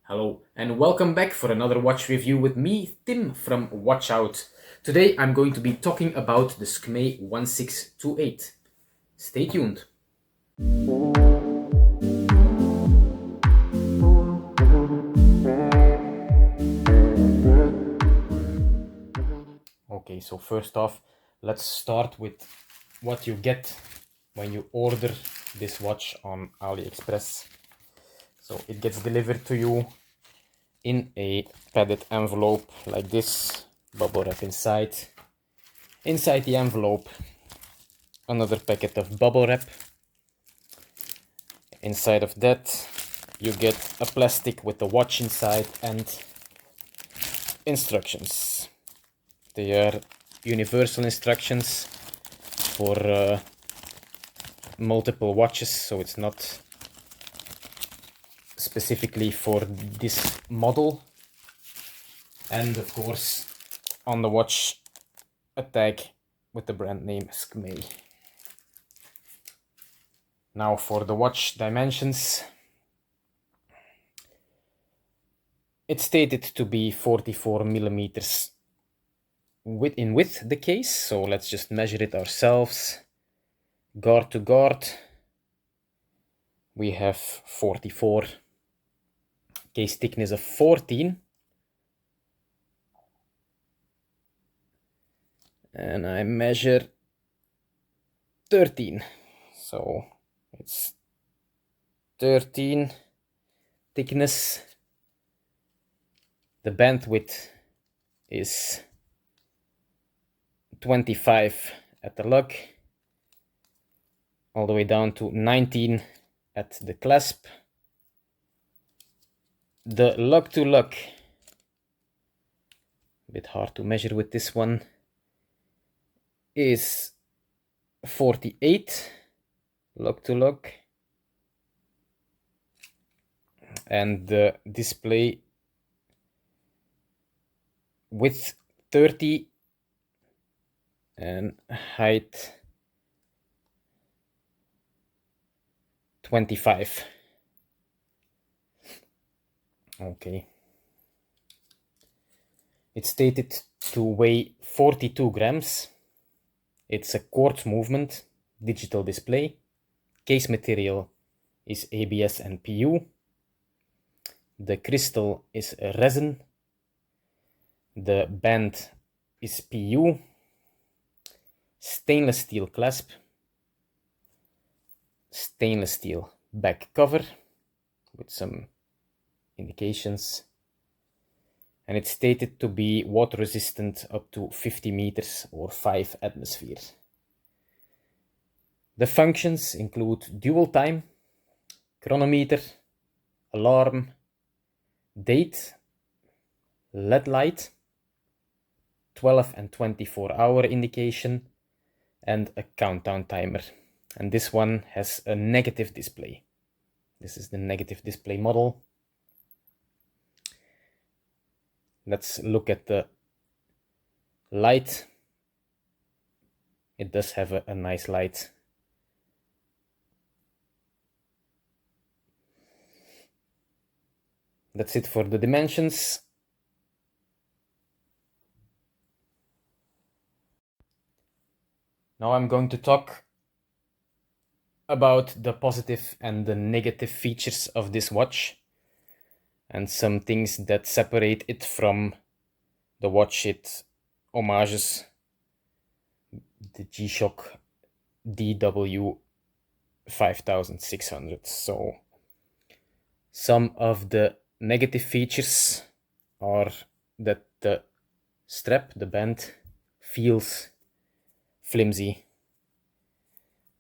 Hello and welcome back for another watch review with me, Tim from Watch Out. Today I'm going to be talking about the Skmei 1628. Stay tuned. Okay, so first off, let's start with what you get when you order this watch on AliExpress. So it gets delivered to you in a padded envelope like this, bubble wrap inside. Inside the envelope, another packet of bubble wrap. Inside of that, you get a plastic with the watch inside and instructions. They are universal instructions for multiple watches, so it's not specifically for this model. And of course, on the watch, a tag with the brand name Skmei. Now for the watch dimensions. It's stated to be 44 millimeters in width, the case, so let's just measure it ourselves. Guard to guard, we have 44. Case thickness of 14. And I measure 13. So it's 13 thickness. The bandwidth is 25 at the lug, all the way down to 19 at the clasp. The lug to lug, a bit hard to measure with this one, is 48 lug to lug, and the display width 30 and height 25. Okay. It's stated to weigh 42 grams. It's a quartz movement digital display. Case material is ABS and PU. The crystal is resin. The band is PU. Stainless steel clasp. Stainless steel back cover with some indications. And it's stated to be water resistant up to 50 meters or 5 atmospheres. The functions include dual time, chronometer, alarm, date, LED light, 12 and 24-hour indication, and a countdown timer. And this one has a negative display. This is the negative display model. Let's look at the light. It does have a nice light. That's it for the dimensions. Now I'm going to talk about the positive and the negative features of this watch and some things that separate it from the watch it homages, the G-Shock DW 5600. So some of the negative features are that the strap, the band, feels flimsy.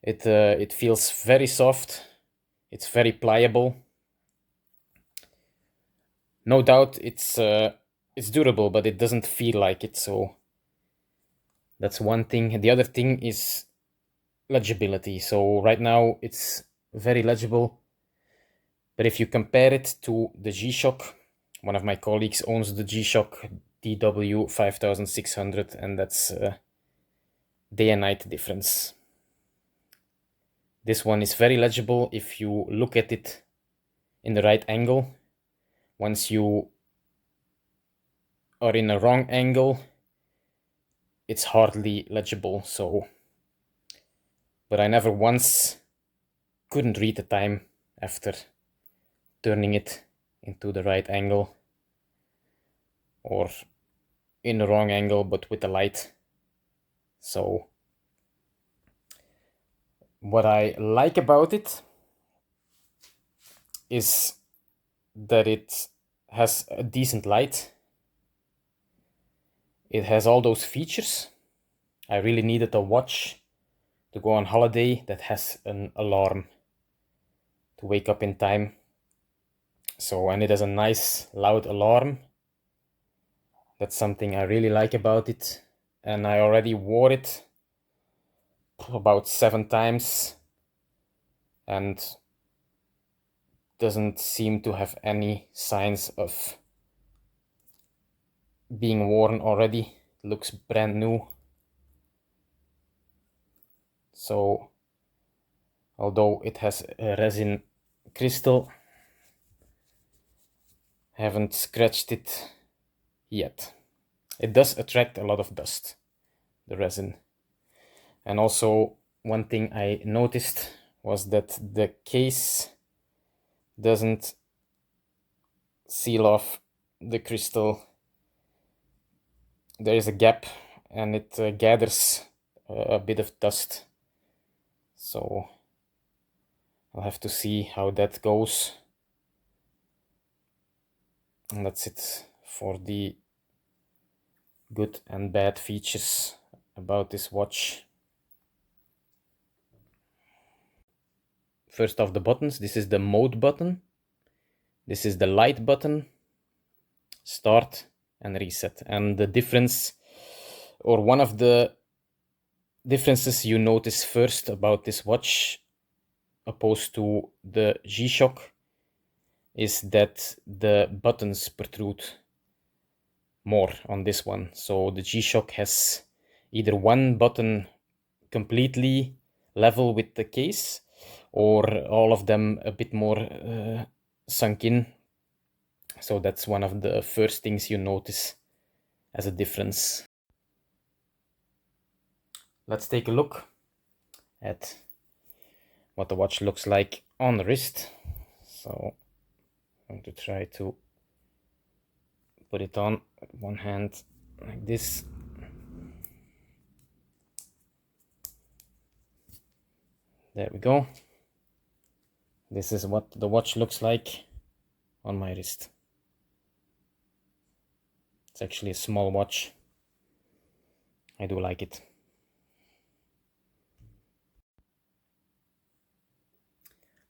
It feels very soft. It's very pliable. No doubt it's durable, but it doesn't feel like it. So that's one thing. The other thing is legibility. So right now it's very legible, but if you compare it to the G-Shock, one of my colleagues owns the G-Shock DW 5600, and that's day and night difference. This one is very legible if you look at it in the right angle, once you are in a wrong angle, it's hardly legible. So, but I never once couldn't read the time after turning it into the right angle, or in the wrong angle but with the light. So what I like about it is that it has a decent light. It has all those features. I really needed a watch to go on holiday that has an alarm to wake up in time. So, and it has a nice loud alarm. That's something I really like about it. And I already wore it about 7 times and doesn't seem to have any signs of being worn already. Looks brand new. So although it has a resin crystal, haven't scratched it yet. It does attract a lot of dust, the resin. And also one thing I noticed was that the case doesn't seal off the crystal. There is a gap and it gathers a bit of dust. So I'll have to see how that goes. And that's it for the good and bad features about this watch. First off, the buttons. This is the mode button. This is the light button, start and reset. And the difference, or one of the differences you notice first about this watch opposed to the G-Shock, is that the buttons protrude more on this one. So the G-Shock has either one button completely level with the case, or all of them a bit more sunk in. So that's one of the first things you notice as a difference. Let's take a look at what the watch looks like on the wrist. So I'm going to try to put it on with one hand like this. There we go. This is what the watch looks like on my wrist. It's actually a small watch. I do like it.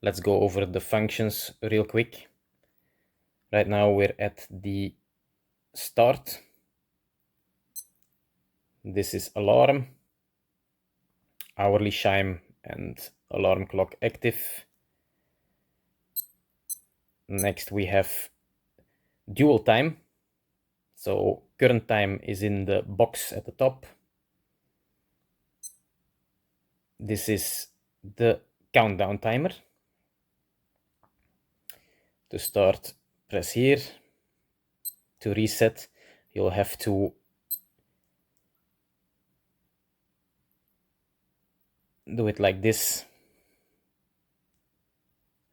Let's go over the functions real quick. Right now we're at the start. This is alarm, hourly chime and alarm clock active. Next we have dual time. So current time is in the box at the top. This is the countdown timer. To start, press here. To reset, you'll have to do it like this.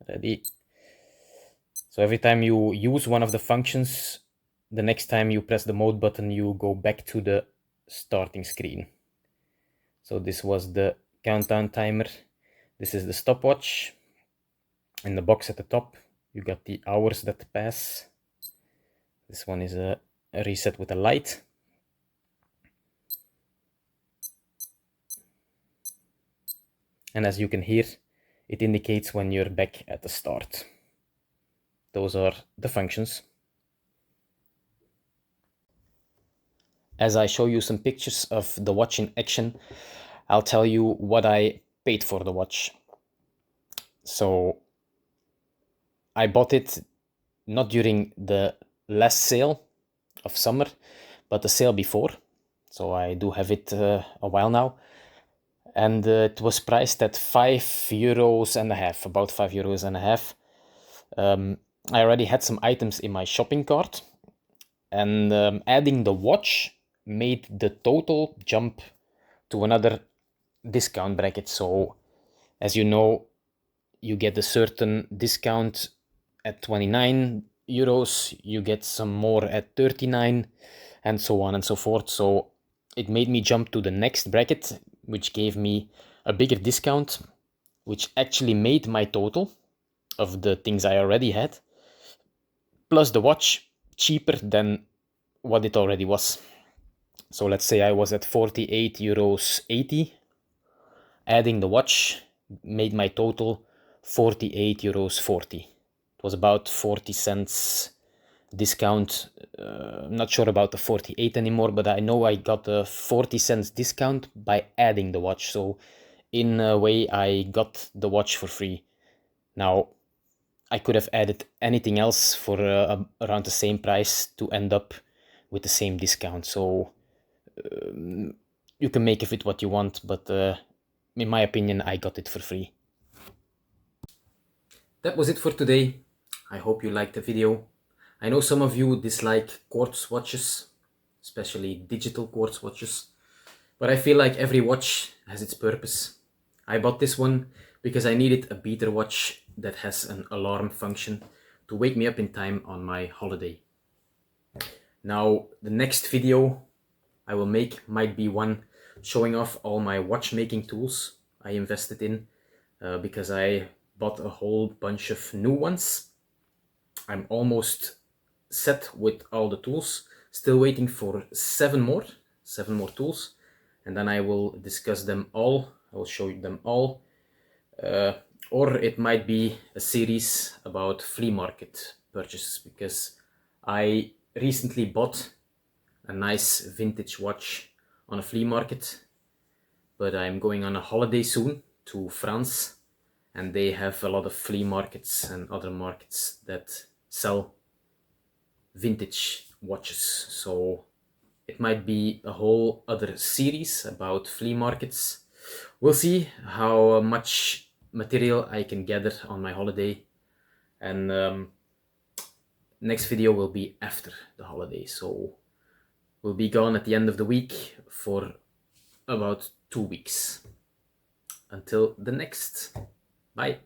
Ready? So every time you use one of the functions, the next time you press the mode button, you go back to the starting screen. So this was the countdown timer. This is the stopwatch. In the box at the top, you got the hours that pass. This one is a reset with a light. And as you can hear, it indicates when you're back at the start. Those are the functions. As I show you some pictures of the watch in action, I'll tell you what I paid for the watch. So I bought it not during the last sale of summer, but the sale before. So I do have it a while now. And it was priced at €5.50, about €5.50. I already had some items in my shopping cart, and adding the watch made the total jump to another discount bracket. So, as you know, you get a certain discount at 29 euros, you get some more at 39, and so on and so forth. So it made me jump to the next bracket, which gave me a bigger discount, which actually made my total of the things I already had, plus the watch, cheaper than what it already was. So let's say I was at 48 euros 80. Adding the watch made my total 48 euros 40. It was about 40 cents discount. I'm not sure about the 48 anymore, but I know I got a 40 cents discount by adding the watch. So in a way, I got the watch for free. Now, I could have added anything else for around the same price to end up with the same discount. So you can make of it what you want, but in my opinion, I got it for free. That was it for today. I hope you liked the video. I know some of you dislike quartz watches, especially digital quartz watches, but I feel like every watch has its purpose. I bought this one because I needed a beater watch that has an alarm function to wake me up in time on my holiday. Now, the next video I will make might be one showing off all my watchmaking tools I invested in because I bought a whole bunch of new ones. I'm almost set with all the tools, still waiting for seven more tools, and then I will discuss them all. I will show you them all. Or it might be a series about flea market purchases, because I recently bought a nice vintage watch on a flea market, but I'm going on a holiday soon to France, and they have a lot of flea markets and other markets that sell vintage watches. So it might be a whole other series about flea markets. We'll see how much material I can gather on my holiday, and next video will be after the holiday, so we'll be gone at the end of the week for about 2 weeks. Until the next. Bye.